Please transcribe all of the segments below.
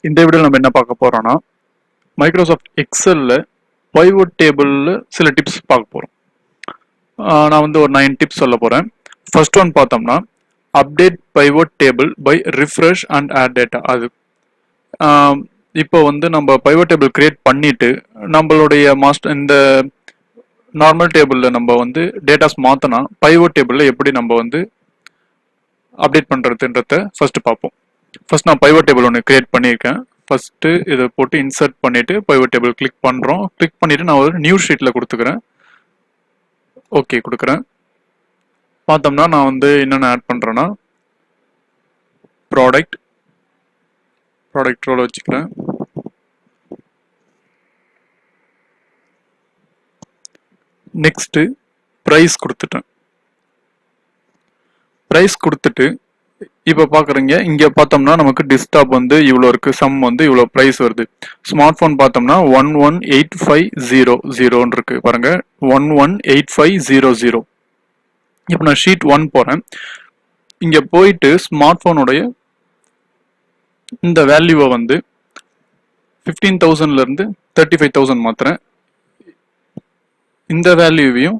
இந்த வீடியோல நம்ம என்ன பார்க்க போறோம்னா மைக்ரோசாஃப்ட் எக்ஸல்ல பைவோட் டேபிள்ல சில டிப்ஸ் பார்க்க போறோம். நான் வந்து ஒரு 9 டிப்ஸ் சொல்ல போறேன். ஃபர்ஸ்ட் ஒன் பார்த்தோம்னா update pivot table by refresh and add data. அது இப்போ வந்து நம்ம பைவோட் டேபிள் கிரியேட் பண்ணிட்டு நம்மளுடைய மாஸ்டர் இந்த நார்மல் டேபிளில் நம்ம வந்து டேட்டாஸ் மாற்றினா பைவோட் டேபிளில் எப்படி நம்ம வந்து அப்டேட் பண்ணுறதுன்றத ஃபர்ஸ்ட் பார்ப்போம். ஃபர்ஸ்ட் நான் பைவோட் டேபிள் ஒன்று கிரியேட் பண்ணியிருக்கேன். ஃபர்ஸ்ட் இதை போட்டு இன்சர்ட் பண்ணிட்டு பைவோட் டேபிள் கிளிக் பண்ணுறோம். கிளிக் பண்ணிட்டு நான் ஒரு நியூ ஷீட்டில் கொடுத்துக்கிறேன். ஓகே கொடுக்குறேன். பார்த்தோம்னா நான் வந்து என்னென்ன ஆட் பண்ணுறேன்னா ப்ராடக்ட் ரோல வச்சுக்கிறேன். நெக்ஸ்ட் ப்ரைஸ் கொடுத்துட்டேன். ப்ரைஸ் கொடுத்துட்டு இப்போ பார்க்குறீங்க இங்கே பார்த்தோம்னா நமக்கு டிஸ்டாப் வந்து இவ்வளோ இருக்குது, சம் வந்து இவ்வளோ ப்ரைஸ் வருது. ஸ்மார்ட் ஃபோன் பார்த்தோம்னா 118500 இருக்கு பாருங்க, 118500. இப்போ நான் ஷீட் 1 போகிறேன். இங்கே போயிட்டு ஸ்மார்ட் ஃபோனுடைய இந்த வேல்யூவை வந்து 15,000லேருந்து 35,000 மாற்றுறேன். இந்த வேல்யூவையும்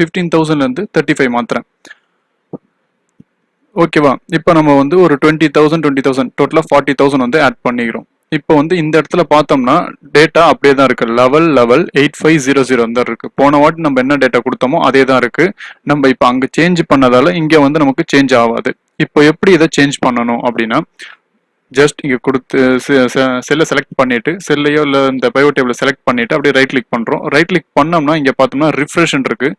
15,000லேருந்து 35 மாற்றுறேன். ஓகேவா? இப்போ நம்ம வந்து ஒரு 20,000 டோட்டலாக 40,000 வந்து ஆட் பண்ணிக்கிறோம். இப்போ வந்து இந்த இடத்துல பார்த்தோம்னா டேட்டா அப்படியே தான் இருக்கு. லெவல் 8500 தான் இருக்கு. போன வாட்டி நம்ம என்ன டேட்டா கொடுத்தோமோ அதே தான் இருக்கு. நம்ம இப்போ அங்கே சேஞ்ச் பண்ணதால இங்கே வந்து நமக்கு சேஞ்ச் ஆகாது. இப்போ எப்படி இதை சேஞ்ச் பண்ணணும் அப்படின்னா ஜஸ்ட் இங்கே கொடுத்து செல்லை செலக்ட் பண்ணிட்டு செல்லையோ இல்லை இந்த பைவோட் டேபிளை செலக்ட் பண்ணிட்டு அப்படியே ரைட் கிளிக் பண்ணுறோம். ரைட் கிளிக் பண்ணோம்னா இங்கே பார்த்தோம்னா ரிஃப்ரெஷ் இருக்கு.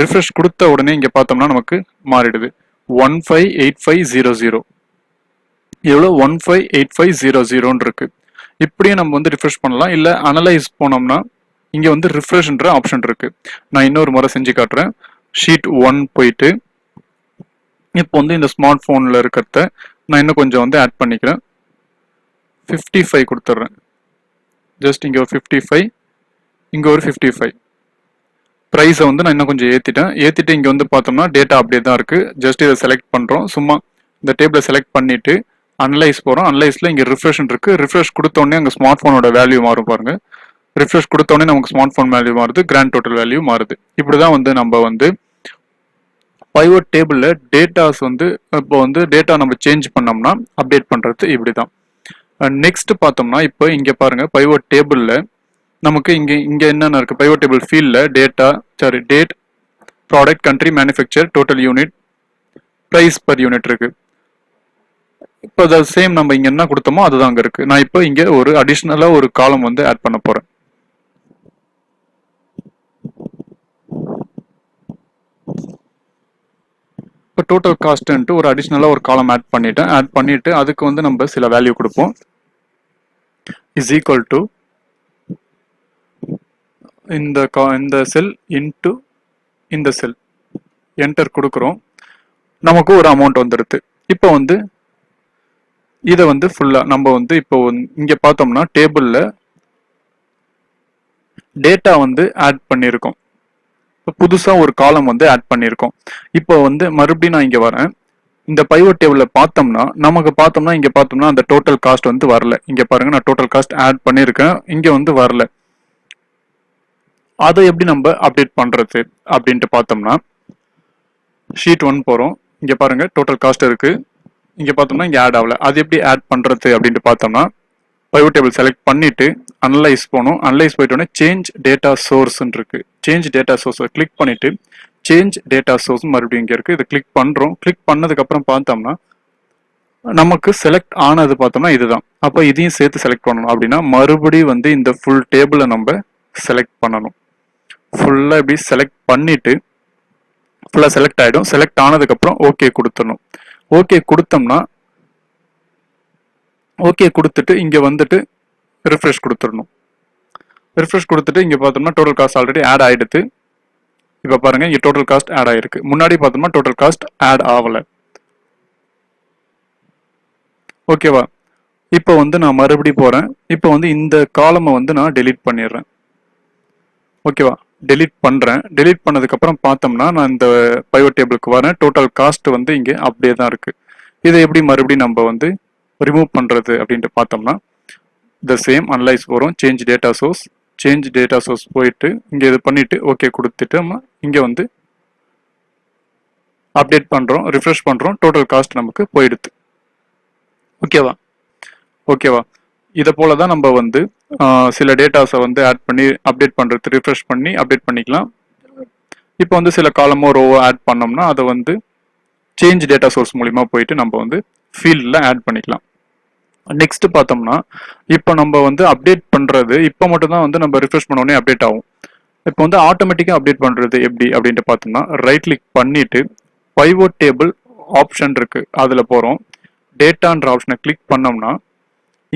ரிஃப்ரெஷ் கொடுத்த உடனே இங்கே பார்த்தோம்னா நமக்கு மாறிடுது 158500. எவ்வளோ 158500 இருக்கு. இப்படியே நம்ம வந்து ரிஃப்ரெஷ் பண்ணலாம். இல்லை அனலைஸ் போனோம்னா இங்கே வந்து ரிஃப்ரெஷ்ன்ற ஆப்ஷன் இருக்கு. நான் இன்னொரு முறை செஞ்சு காட்டுறேன். ஷீட் 1 போயிட்டு இப்போ வந்து இந்த ஸ்மார்ட் ஃபோனில் இருக்கிறத நான் இன்னும் கொஞ்சம் வந்து ஆட் பண்ணிக்கிறேன். 55 கொடுத்துட்றேன். ஜஸ்ட் இங்கே ஒரு 55, இங்கே ஒரு 55. ப்ரைஸை வந்து நான் இன்னும் கொஞ்சம் ஏற்றிட்டு இங்கே வந்து பார்த்தோம்னா டேட்டா அப்படியே தான் இருக்குது. ஜஸ்ட் இதை செலக்ட் பண்ணுறோம். சும்மா இந்த டேபிளை செலக்ட் பண்ணிவிட்டு அனலைஸ் போகிறோம். அனலைஸில் இங்கே ரிஃப்ரெஷ் இருக்குது. ரிஃப்ரெஷ் கொடுத்தோடனே அங்கே ஸ்மார்ட் ஃபோனோட வேல்யூ மாறும் பாருங்க. ரிஃப்ரெஷ் கொடுத்தோடனே நமக்கு ஸ்மார்ட் ஃபோன் வேல்யூ மாறுது, கிராண்ட் டோட்டல் வேல்யூ மாறுது. இப்படி தான் வந்து நம்ம வந்து பைவோட் டேபிளில் டேட்டாஸ் வந்து இப்போ வந்து டேட்டா நம்ம சேஞ்ச் பண்ணோம்னா அப்டேட் பண்ணுறது இப்படி தான். நெக்ஸ்ட் பார்த்தோம்னா இப்போ இங்கே பாருங்கள் பைவோட் டேபிளில் நமக்கு இங்கே என்னென்ன இருக்குது. பைவோட் டேபிள் ஃபீல்டில் date, product, country, manufacture, total unit, price per unit இருக்குது. இப்போ அதை சேம் நம்ம இங்கே என்ன கொடுத்தோமோ அதுதான் அங்கே இருக்குது. நான் இப்போ இங்கே ஒரு அடிஷ்னலாக ஒரு காலம் வந்து ஆட் பண்ண போகிறேன். இப்போ டோட்டல் காஸ்ட்ன்ட்டு ஒரு அடிஷ்னலாக ஒரு காலம் ஆட் பண்ணிட்டு அதுக்கு வந்து நம்ம சில வேல்யூ கொடுப்போம். இஸ் ஈக்குவல் டு இந்த செல் இன்ட்டு இந்த செல் என்டர் கொடுக்குறோம். நமக்கு ஒரு அமௌண்ட் வந்துடுது. இப்போ வந்து இதை வந்து ஃபுல்லாக நம்ம வந்து இப்போ இங்கே பார்த்தோம்னா டேபிளில் டேட்டா வந்து ஆட் பண்ணியிருக்கோம். இப்போ புதுசாக ஒரு காலம் வந்து ஆட் பண்ணியிருக்கோம். இப்போ வந்து மறுபடியும் நான் இங்கே வரேன். இந்த பைவோட் டேபிளில் பார்த்தோம்னா இங்கே பார்த்தோம்னா அந்த டோட்டல் காஸ்ட் வந்து வரல. இங்கே பாருங்க, நான் டோட்டல் காஸ்ட் ஆட் பண்ணியிருக்கேன், இங்கே வந்து வரல. அதை எப்படி நம்ம அப்டேட் பண்ணுறது அப்படின்ட்டு பார்த்தோம்னா ஷீட் 1 போகிறோம். இங்கே பாருங்க டோட்டல் காஸ்ட் இருக்கு. இங்கே பார்த்தோம்னா இங்கே ஆட் ஆகல. அது எப்படி ஆட் பண்ணுறது அப்படின்ட்டு பார்த்தோம்னா பைவோட் டேபிள் செலக்ட் பண்ணிட்டு அனலைஸ் போகணும். அனலைஸ் போயிட்டோன்னே சேஞ்ச் டேட்டா சோர்ஸ்ன்னு இருக்கு. சேஞ்ச் டேட்டா சோர்ஸை கிளிக் பண்ணிட்டு சேஞ்ச் டேட்டா சோர்ஸ் மறுபடியும் இங்கே இருக்கு. இதை கிளிக் பண்ணுறோம். கிளிக் பண்ணதுக்கப்புறம் பார்த்தோம்னா நமக்கு செலக்ட் ஆனது பார்த்தோம்னா இதுதான். அப்போ இதையும் சேர்த்து செலக்ட் பண்ணணும். அப்படின்னா மறுபடியும் வந்து இந்த ஃபுல் டேபிளை நம்ம செலக்ட் பண்ணணும். ஃபுல்லாக இப்படி செலக்ட் பண்ணிட்டு ஃபுல்லாக செலக்ட் ஆகிடும். செலக்ட் ஆனதுக்கப்புறம் ஓகே கொடுத்துடணும். ஓகே கொடுத்தோம்னா ஓகே கொடுத்துட்டு இங்கே வந்துட்டு ரிஃப்ரெஷ் கொடுத்துடணும். ரிஃப்ரெஷ் கொடுத்துட்டு இங்கே பார்த்தோம்னா டோட்டல் காஸ்ட் ஆல்ரெடி ஆட் ஆகிடுது. இப்போ பாருங்க இங்கே டோட்டல் காஸ்ட் ஆட் ஆகிருக்கு. முன்னாடி பார்த்தோம்னா டோட்டல் காஸ்ட் ஆட் ஆகலை. ஓகேவா? இப்போ வந்து நான் மறுபடியும் போகிறேன். இப்போ வந்து இந்த காலமை வந்து நான் டெலீட் பண்ணிடுறேன். ஓகேவா? டெலீட் பண்ணுறேன். டெலீட் பண்ணதுக்கப்புறம் பார்த்தோம்னா நான் இந்த பைவோட் டேபிளுக்கு வரேன். டோட்டல் காஸ்ட் வந்து இங்கே அப்படியே தான் இருக்குது. இதை எப்படி மறுபடியும் நம்ம வந்து ரிமூவ் பண்ணுறது அப்படின்ட்டு பார்த்தோம்னா த சேம் அனலைஸ் வரும், சேஞ்ச் டேட்டா சோர்ஸ் போயிட்டு இங்கே இது பண்ணிவிட்டு ஓகே கொடுத்துட்டு நம்ம இங்கே வந்து அப்டேட் பண்ணுறோம், ரிஃப்ரெஷ் பண்ணுறோம், டோட்டல் காஸ்ட் நமக்கு போயிடுது. ஓகேவா. இதை போல தான் நம்ம வந்து சில டேட்டாஸை வந்து ஆட் பண்ணி அப்டேட் பண்ணுறது, ரிஃப்ரெஷ் பண்ணி அப்டேட் பண்ணிக்கலாம். இப்போ வந்து சில காலமோ ரோவோ ஆட் பண்ணோம்னா அதை வந்து சேஞ்ச் டேட்டா சோர்ஸ் மூலிமா போயிட்டு நம்ம வந்து ஃபீல்டில் ஆட் பண்ணிக்கலாம். நெக்ஸ்ட் பார்த்தோம்னா இப்போ நம்ம வந்து அப்டேட் பண்ணுறது இப்போ மட்டும் தான் வந்து நம்ம ரிஃப்ரெஷ் பண்ண உடனே அப்டேட் ஆகும். இப்போ வந்து ஆட்டோமேட்டிக்காக அப்டேட் பண்ணுறது எப்படி அப்படின்ட்டு பார்த்தோம்னா ரைட் கிளிக் பண்ணிட்டு பைவோட் டேபிள் ஆப்ஷன் இருக்கு, அதில் போகிறோம். டேட்டான்ற ஆப்ஷனை கிளிக் பண்ணோம்னா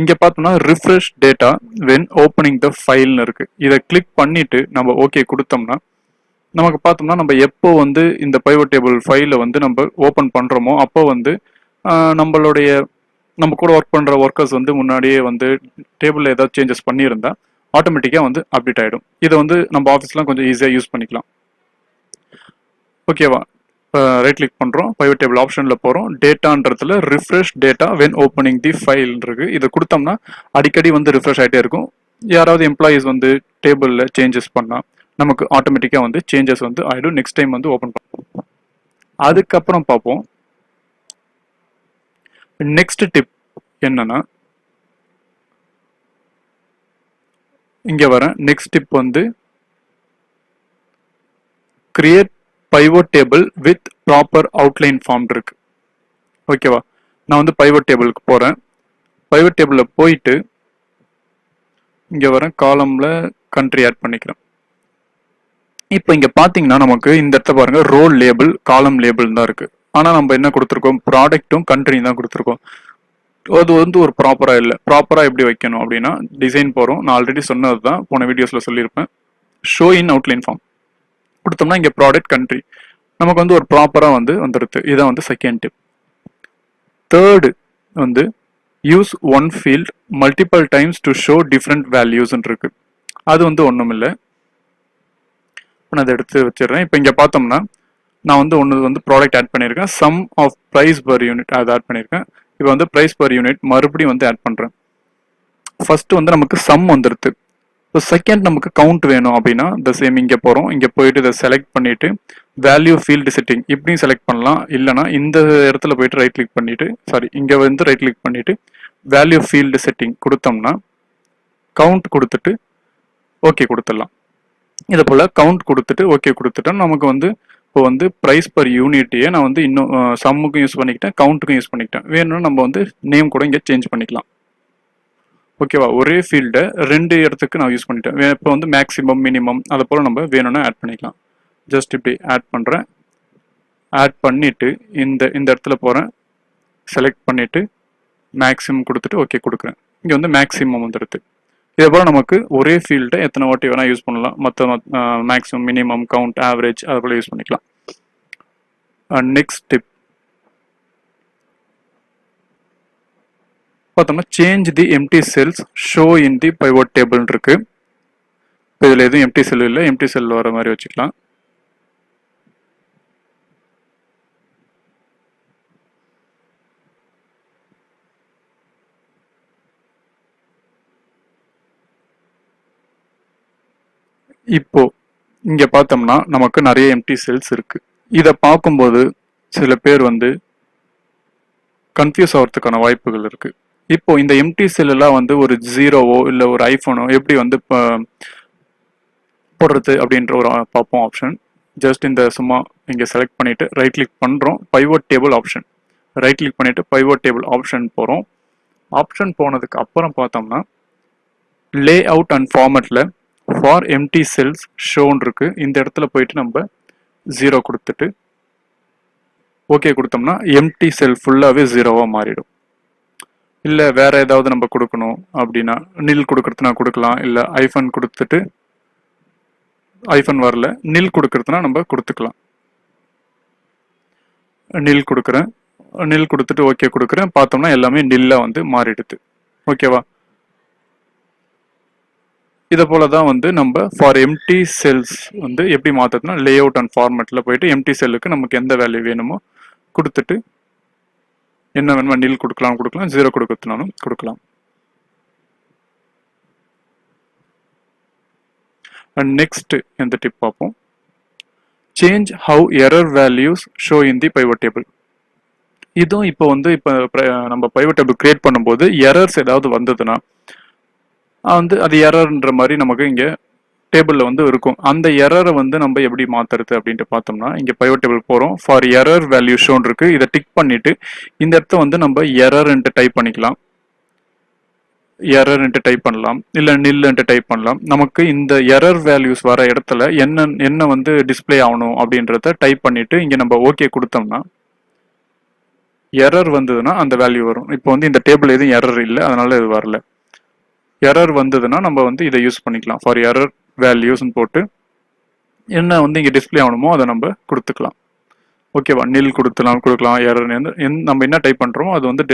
இங்கே பார்த்தோம்னா refresh data when opening the ஃபைல்னு இருக்கு. இதை கிளிக் பண்ணிட்டு நம்ம ஓகே கொடுத்தோம்னா நமக்கு பார்த்தோம்னா நம்ம எப்போ வந்து இந்த பைவோட் டேபிள் ஃபைலை வந்து நம்ம ஓப்பன் பண்ணுறோமோ அப்போ வந்து நம்மளுடைய நம்ம கூட ஒர்க் பண்ணுற ஒர்க்கர்ஸ் வந்து முன்னாடியே வந்து டேபிளில் ஏதாவது சேஞ்சஸ் பண்ணியிருந்தா ஆட்டோமேட்டிக்காக வந்து அப்டேட் ஆகிடும். இதை வந்து நம்ம ஆஃபீஸ்லாம் கொஞ்சம் ஈஸியாக யூஸ் பண்ணிக்கலாம். ஓகேவா. ரைட் கிளிக் பண்ணுறோம், பைவோட் டேபிள் ஆப்ஷனில் போகிறோம், டேட்டான்றதுல refresh data when opening the file இருக்கு. இதை கொடுத்தோம்னா அடிக்கடி வந்து ரிஃப்ரெஷ் ஆகிட்டே இருக்கும். யாராவது எம்ப்ளாயீஸ் வந்து டேபிளில் சேஞ்சஸ் பண்ணால் நமக்கு ஆட்டோமேட்டிக்காக வந்து சேஞ்சஸ் வந்து ஆகிடும். நெக்ஸ்ட் டைம் வந்து ஓப்பன் பண்ணுவோம். அதுக்கப்புறம் பார்ப்போம். நெக்ஸ்ட் டிப் என்னன்னா இங்கே வர நெக்ஸ்ட் டிப் வந்து create pivot table with proper outline form இருக்கு. ஓகேவா. நான் வந்து பைவோட் டேபிளுக்கு போகிறேன். பைவோட் டேபிளில் போயிட்டு இங்கே வர காலமில் கண்ட்ரி ஆட் பண்ணிக்கிறேன். இப்போ இங்கே பார்த்தீங்கன்னா நமக்கு இந்த இடத்த பாருங்க, ரோல் லேபிள் காலம் லேபிள் தான் இருக்கு. ஆனால் நம்ம என்ன கொடுத்துருக்கோம், ப்ராடக்ட்டும் கண்ட்ரியும் தான் கொடுத்துருக்கோம். அது வந்து ஒரு ப்ராப்பராக இல்லை. ப்ராப்பராக எப்படி வைக்கணும் அப்படின்னா டிசைன் போகிறோம். நான் ஆல்ரெடி சொன்னது தான், போன வீடியோஸில் சொல்லியிருப்பேன். ஷோ இன் அவுட்லைன் ஃபார்ம் கொடுத்தோம்னா இங்கே ப்ராடக்ட் கண்ட்ரி நமக்கு வந்து ஒரு ப்ராப்பராக வந்து வந்துடுது. இதான் வந்து செகண்ட் டிப். தேர்டு வந்து use one field multiple times to show different values இருக்கு. அது வந்து ஒன்றும் இல்லை. நான் அதை எடுத்து வச்சிடுறேன். இப்போ இங்கே பார்த்தோம்னா நான் வந்து ஒன்று வந்து ப்ராடக்ட் ஆட் பண்ணியிருக்கேன், sum of price per unit அதை ஆட் பண்ணியிருக்கேன். இப்போ வந்து ப்ரைஸ் பர் யூனிட் மறுபடியும் வந்து ஆட் பண்ணுறேன். ஃபர்ஸ்ட் வந்து நமக்கு சம் வந்துடுது. இப்போ செகண்ட் நமக்கு கவுண்ட் வேணும் அப்படின்னா இந்த சேம் இங்கே போகிறோம். இங்கே போயிட்டு இதை செலக்ட் பண்ணிட்டு வேல்யூ ஃபீல்டு செட்டிங் இப்படியும் செலக்ட் பண்ணலாம். இல்லைனா இந்த இடத்துல போயிட்டு ரைட் கிளிக் பண்ணிட்டு இங்கே வந்து ரைட் கிளிக் பண்ணிட்டு வேல்யூ ஃபீல்டு செட்டிங் கொடுத்தோம்னா கவுண்ட் கொடுத்துட்டு ஓகே கொடுத்துடலாம். இதை போல் கவுண்ட் கொடுத்துட்டு ஓகே கொடுத்துட்டா நமக்கு வந்து இப்போ வந்து ப்ரைஸ் பர் யூனிட்டையே நான் வந்து இன்னும் சம்முக்கும் யூஸ் பண்ணிக்கிட்டேன், கவுண்ட்டுக்கும் யூஸ் பண்ணிக்கிட்டேன். வேணும்னா நம்ம வந்து நேம் கூட இங்கே சேஞ்ச் பண்ணிக்கலாம். ஓகேவா. ஒரே ஃபீல்டை ரெண்டு இடத்துக்கு நான் யூஸ் பண்ணிட்டேன். இப்போ வந்து மேக்ஸிமம் மினிமம் அதை போல் நம்ம வேணும்னா ஆட் பண்ணிக்கலாம். ஜஸ்ட் இப்படி ஆட் பண்ணுறேன். ஆட் பண்ணிவிட்டு இந்த இடத்துல போகிறேன், செலக்ட் பண்ணிவிட்டு மேக்ஸிமம் கொடுத்துட்டு ஓகே கொடுக்குறேன். இங்கே வந்து மேக்ஸிமம் வந்துடுது. இதே போல் நமக்கு ஒரே ஃபீல்டை எத்தனை வாட்டி வேணால் யூஸ் பண்ணலாம். மற்ற மேக்ஸிமம் மினிமம் கவுண்ட் ஆவரேஜ் அதை போல் யூஸ் பண்ணிக்கலாம். நெக்ஸ்ட் டிப் பார்த்தோம்னா change the empty cells show in the pivot table இருக்கு. இதில் எதுவும் எம்டி செல் இல்லை, எம்டி செல் வர மாதிரி வச்சுக்கலாம். இப்போ இங்க பார்த்தோம்னா நமக்கு நிறைய எம்டி செல்ஸ் இருக்கு. இதை பார்க்கும்போது சில பேர் வந்து கன்ஃபியூஸ் ஆகிறதுக்கான வாய்ப்புகள் இருக்கு. இப்போ இந்த எம்டி செல் எல்லாம் வந்து ஒரு ஜீரோவோ இல்லை ஒரு ஐஃபோனோ எப்படி வந்து போடுறது அப்படின்ற ஒரு பார்ப்போம் ஆப்ஷன். ஜஸ்ட் இந்த சும்மா இங்கே செலக்ட் பண்ணிட்டு ரைட் கிளிக் பண்ணுறோம், pivot table option right click பண்ணிட்டு பைவோட் டேபிள் ஆப்ஷன் போகிறோம். ஆப்ஷன் போனதுக்கு அப்புறம் பார்த்தோம்னா லே அவுட் அண்ட் ஃபார்மேட்டில் ஃபார் எம்டி செல்ஸ் ஷோன் இருக்கு. இந்த இடத்துல போயிட்டு நம்ம 0 கொடுத்துட்டு ஓகே கொடுத்தோம்னா எம்டி செல் ஃபுல்லாகவே 0வா மாறிடும். இல்லை வேற ஏதாவது நம்ம கொடுக்கணும் அப்படின்னா நில் கொடுக்கறதுனா கொடுக்கலாம். இல்லை ஐஃபன் கொடுத்துட்டு ஐஃபன் வரல, நில் கொடுக்கறதுனா நம்ம கொடுத்துக்கலாம். நில் கொடுக்குறேன், நில் கொடுத்துட்டு ஓகே கொடுக்குறேன். பார்த்தோம்னா எல்லாமே நில்லா வந்து மாறிடுது. ஓகேவா. இதை போல தான் வந்து நம்ம ஃபார் எம்டி செல்ஸ் வந்து எப்படி மாற்றுறதுனா லே அவுட் அண்ட் ஃபார்மேட்டில் போயிட்டு எம்டி செல்லுக்கு நமக்கு எந்த வேல்யூ வேணுமோ கொடுத்துட்டு என்ன வேணுமா nil கொடுக்கலாம், 0 கொடுக்கறதுனாலும் கொடுக்கலாம். அண்ட் நெக்ஸ்ட் எந்த டிப் பார்ப்போம். Change how error values show in the pivot table. இதுவும் இப்போ வந்து இப்போ நம்ம பைவட் டேபிள் கிரியேட் பண்ணும்போது எரர்ஸ் ஏதாவது வந்ததுன்னா வந்து அது எரர்ன்ற மாதிரி நமக்கு இங்கே டேபிளில் வந்து இருக்கும். அந்த எரரை வந்து நம்ம எப்படி மாற்றுறது அப்படின்ட்டு பார்த்தோம்னா, இங்கே பைவட் டேபிள் போகிறோம். ஃபார் எரர் வேல்யூ ஷோன் இருக்கு. இதை டிக் பண்ணிட்டு இந்த இடத்த வந்து நம்ம எரர்ன்ட்டு டைப் பண்ணிக்கலாம். எரர்ன்ட்டு டைப் பண்ணலாம், இல்லை நில்ன்ட்டு டைப் பண்ணலாம். நமக்கு இந்த எரர் வேல்யூஸ் வர இடத்துல என்ன வந்து டிஸ்பிளே ஆகணும் அப்படின்றத டைப் பண்ணிட்டு இங்கே நம்ம ஓகே கொடுத்தோம்னா எரர் வந்ததுன்னா அந்த வேல்யூ வரும். இப்போ வந்து இந்த டேபிள் எதுவும் எரர் இல்லை, அதனால இது வரல. எரர் வந்ததுன்னா நம்ம வந்து இதை யூஸ் பண்ணிக்கலாம். ஃபார் எரர் வேல்யூஸ்ன்னு போட்டு என்ன வந்து இங்கே டிஸ்பிளே ஆகணுமோ அதை நம்ம கொடுத்துக்கலாம். ஓகேவா, நில் கொடுக்கலாம். எரர் நம்ம என்ன டைப் பண்ணுறோமோ அது வந்து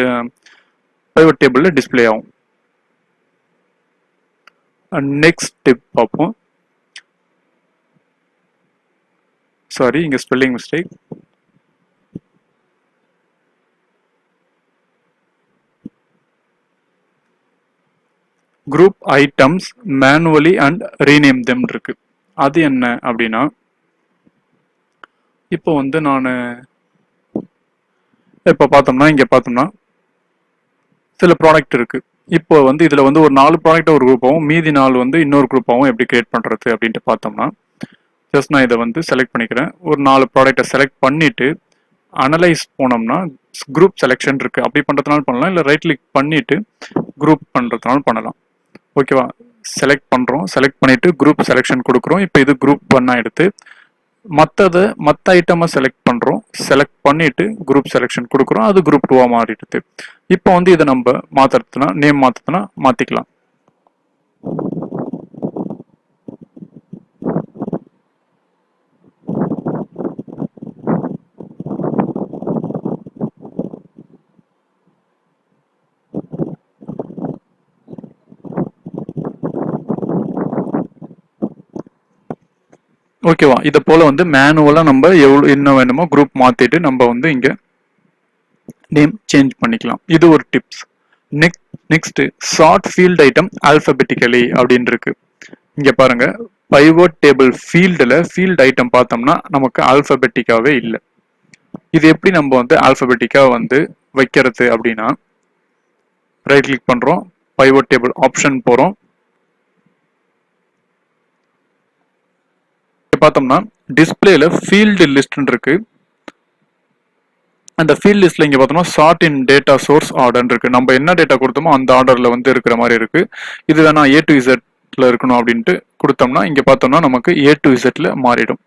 பைவட் டேபிளில் டிஸ்பிளே ஆகும். நெக்ஸ்ட் டிப் பார்ப்போம். சாரி, இங்கே spelling mistake. Group items manually and rename them இருக்கு. அது என்ன அப்படின்னா, இப்போ வந்து நான் இப்போ பார்த்தோம்னா இங்கே பார்த்தோம்னா சில ப்ராடக்ட் இருக்கு. இப்போ வந்து இதுல வந்து ஒரு 4 ப்ராடக்ட் ஒரு குரூப்பாகவும் மீதி 4 வந்து இன்னொரு குரூப்பாகவும் எப்படி கிரியேட் பண்றது அப்படின்ட்டு பார்த்தோம்னா, ஜஸ்ட் நான் இதை வந்து செலக்ட் பண்ணிக்கிறேன். ஒரு 4 ப்ராடக்டை செலக்ட் பண்ணிட்டு அனலைஸ் போனோம்னா குரூப் செலெக்ஷன் இருக்கு. அப்படி பண்றதுனால பண்ணலாம், இல்லை ரைட் கிளிக் பண்ணிட்டு குரூப் பண்றதுனால பண்ணலாம். ஓகேவா, செலக்ட் பண்றோம். செலக்ட் பண்ணிட்டு குரூப் செலெக்ஷன் கொடுக்குறோம். இப்போ இது குரூப் 1 எடுத்து மற்ற ஐட்டமை செலக்ட் பண்றோம். செலக்ட் பண்ணிட்டு குரூப் செலெக்ஷன் கொடுக்குறோம். அது குரூப் 2 மாறிடுது. இப்போ வந்து இதை நம்ம மாத்துறதுனா நேம் மாத்துறதுனா மாத்திக்கலாம். ஓகேவா, இதை போல வந்து மேனுவலா நம்ம என்ன வேணுமோ குரூப் மாத்திட்டு நம்ம வந்து இங்க நேம் சேஞ்ச் பண்ணிக்கலாம். இது ஒரு tips. Next sort field item alphabetically அப்படின்னு இருக்கு. இங்க பாருங்க, பைவட் டேபிள் ஃபீல்ட் ஐட்டம் பார்த்தோம்னா நமக்கு ஆல்பபெட்டிக்காவே இல்லை. இது எப்படி நம்ம வந்து ஆல்பபெட்டிக்கா வந்து வைக்கிறது அப்படின்னா, ரைட் கிளிக் பண்றோம், பைவட் டேபிள் ஆப்ஷன் போறோம். பார்த்தோம்னா டிஸ்பிளேல ஃபீல்டு லிஸ்ட் இருக்கு. அந்த ஃபீல்ட் லிஸ்ட்ல இங்க பார்த்தோம்னா sort in data source order இருக்கு. நம்ம என்ன டேட்டா கொடுத்தோமோ அந்த ஆர்டர்ல வந்து இருக்கிற மாதிரி இருக்கு. இது வேணா A to Zல இருக்கணும் அப்படின்ட்டு கொடுத்தோம்னா இங்க பார்த்தோம்னா நமக்கு A to Zல மாறிடும்.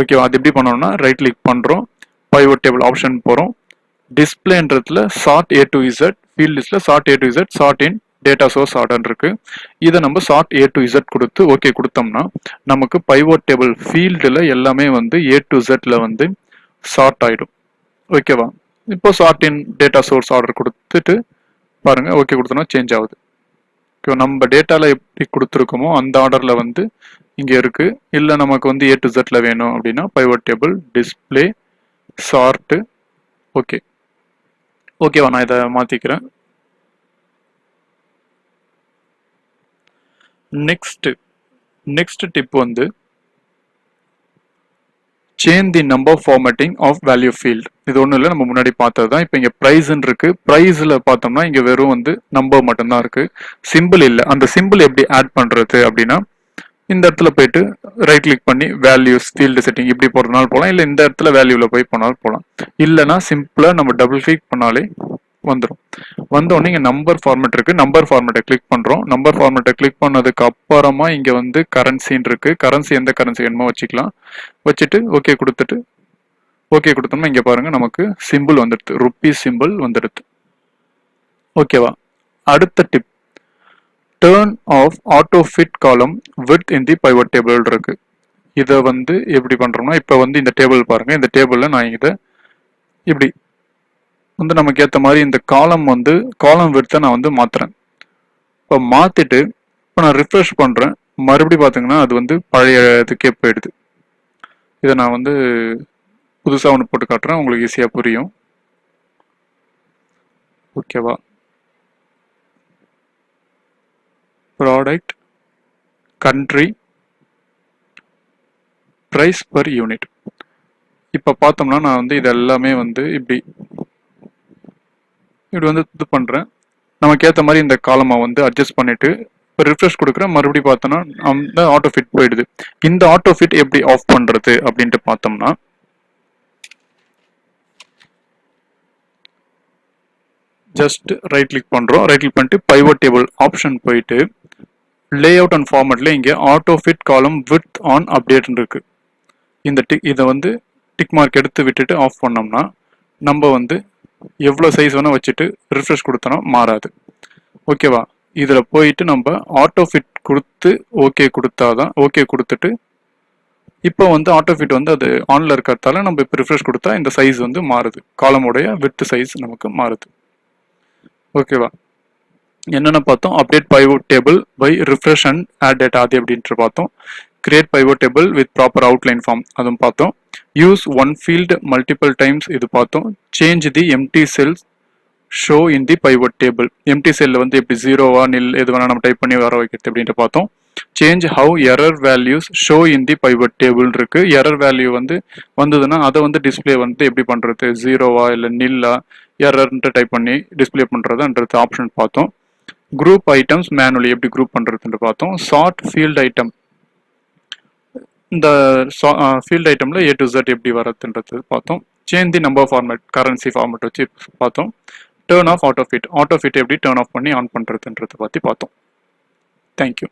ஓகேவா, அது எப்படி பண்ணணும்னா ரைட் கிளிக் பண்றோம், பைவட் டேபிள் ஆப்ஷன் போறோம், டிஸ்பிளேன்றதுல sort A to Z, field லிஸ்ட்ல sort A to Z, sort in data source order இருக்கு. இதை நம்ம சார்ட் A to Z கொடுத்து ஓகே கொடுத்தோம்னா நமக்கு பைவட் டேபிள் ஃபீல்டுல எல்லாமே வந்து A to Zல வந்து சார்ட் ஆயிடும். ஓகேவா, இப்போ sort in data source order கொடுத்துட்டு பாருங்க, ஓகே கொடுத்தோம்னா சேஞ்ச் ஆகுது. நம்ம டேட்டால எப்படி கொடுத்துருக்கோமோ அந்த ஆர்டர்ல வந்து இங்க இருக்கு. இல்ல நமக்கு வந்து A to Zல வேணும் அப்படின்னா pivot table display sort. Okay, ஓகேவா, நான் இதை மாத்திக்கிறேன். நெக்ஸ்ட் டிப் வந்து change the number formatting of value field. இது ஒன்றும் இல்லை, நம்ம முன்னாடி பார்த்தது தான். இப்போ இங்கே ப்ரைஸ்ன்னு இருக்கு. ப்ரைஸில் பார்த்தோம்னா இங்கே வெறும் வந்து நம்பர் மட்டும்தான் இருக்கு, சிம்பிள் இல்லை. அந்த சிம்பிள் எப்படி ஆட் பண்ணுறது அப்படின்னா, இந்த இடத்துல போயிட்டு ரைட் கிளிக் பண்ணி வேல்யூஸ் ஃபீல்டு செட்டிங் இப்படி போகிறதுனால போகலாம், இல்லை இந்த இடத்துல வேல்யூவில் போய் போனாலும் போகலாம். இல்லைனா சிம்பிளாக நம்ம டபுள் கிளிக் பண்ணாலே வந்துடும். வந்தோடனே இங்கே நம்பர் ஃபார்மேட் இருக்கு. நம்பர் ஃபார்மேட்டை கிளிக் பண்ணுறோம். நம்பர் ஃபார்மேட்டை கிளிக் பண்ணதுக்கு அப்புறமா இங்கே வந்து கரன்சின்னு இருக்கு. கரன்சி எந்த கரன்சி வேணுமோ வச்சுக்கலாம். வச்சுட்டு ஓகே கொடுத்துட்டு ஓகே கொடுத்தோம்னா இங்கே பாருங்க நமக்கு சிம்பிள் வந்துடுது, ருப்பீஸ் சிம்பிள் வந்துடுது. ஓகேவா, அடுத்த tip turn off autofit column width in the pivot table இருக்கு. இதை வந்து எப்படி பண்றோம்னா, இப்போ வந்து இந்த டேபிள் பாருங்க, இந்த டேபிள்ல நான் இதை இப்படி வந்து நமக்கு ஏற்ற மாதிரி இந்த காலம் விட்த்தை நான் வந்து மாத்துறேன். இப்போ மாத்திட்டு இப்போ நான் ரிஃப்ரெஷ் பண்றேன், மறுபடியும் பார்த்தீங்கன்னா அது வந்து பழைய இதுக்கே போயிடுது. இதை நான் வந்து புதுசாக ஒன்று போட்டு காட்டுறேன், உங்களுக்கு ஈஸியாக புரியும். ஓகேவா? Product, country, price per unit. இப்போ பார்த்தோம்னா நான் வந்து இது எல்லாமே வந்து இப்படி வந்து இது பண்ணுறேன். நமக்கு ஏற்ற மாதிரி இந்த காலமை வந்து அட்ஜஸ்ட் பண்ணிட்டு இப்போ ரிஃப்ரெஷ் கொடுக்குறேன். மறுபடியும் பார்த்தோம்னா அந்த ஆட்டோ ஃபிட் போயிடுது. இந்த ஆட்டோ ஃபிட் எப்படி ஆஃப் பண்ணுறது அப்படின்ட்டு பார்த்தோம்னா, ஜஸ்ட் ரைட் கிளிக் பண்ணுறோம். ரைட் கிளிக் பண்ணிட்டு பைவோட் டேபிள் ஆப்ஷன் போயிட்டு லே அவுட் அண்ட் ஃபார்மேட்ல இங்கே ஆட்டோ ஃபிட் காலம் வித் ஆன் அப்டேட் இருக்கு. இந்த இதை வந்து டிக் மார்க் எடுத்து விட்டுட்டு ஆஃப் பண்ணோம்னா நம்ம வந்து எவ்வளோ சைஸ் வேணால் வச்சுட்டு ரிஃப்ரெஷ் கொடுத்தோன்னா மாறாது. ஓகேவா? இதில் போயிட்டு நம்ம ஆட்டோ ஃபிட் கொடுத்து ஓகே கொடுத்தாதான், ஓகே கொடுத்துட்டு இப்போ வந்து ஆட்டோ ஃபிட் வந்து அது ஆன்ல இருக்கிறதால நம்ம இப்போ ரிஃப்ரெஷ் கொடுத்தா இந்த சைஸ் வந்து மாறுது. காலமுடைய வித் சைஸ் நமக்கு மாறுது. ஓகேவா? என்னென்ன பார்த்தோம்? Update pivot table by refresh and add data அது எப்படின்ட்டு பார்த்தோம். Create pivot table with proper outline form அதுவும் பார்த்தோம். Use one field multiple times இது பார்த்தோம். Change the empty cells show in the pivot table. Empty செல்ல வந்து எப்படி ஜீரோவா நில் எது வேணா நம்ம டைப் பண்ணி வர வைக்கிறது அப்படின்ட்டு பார்த்தோம். Change how error values show in the pivot table இருக்கு. எரர் வேல்யூ வந்து வந்ததுன்னா அதை வந்து டிஸ்பிளே வந்து எப்படி பண்றது, ஜீரோவா இல்லை நில்லா எரர்ன்ட்டு டைப் பண்ணி டிஸ்பிளே பண்றதுன்றது ஆப்ஷன் பார்த்தோம். குரூப் ஐட்டம்ஸ் மேனுவலி எப்படி குரூப் பண்றதுன்னு பார்த்தோம். சார்ட் ஃபீல்ட் ஐட்டம், இந்த ஃபீல்ட் ஐட்டம்ல A to Z எப்படி வரதுன்றது பார்த்தோம். Change the number format, currency format வச்சு பார்த்தோம். Turn of auto fit, auto fit எப்படி டர்ன் ஆஃப் பண்ணி ஆன் பண்றதுன்றதை பற்றி பார்த்தோம். தேங்க்யூ.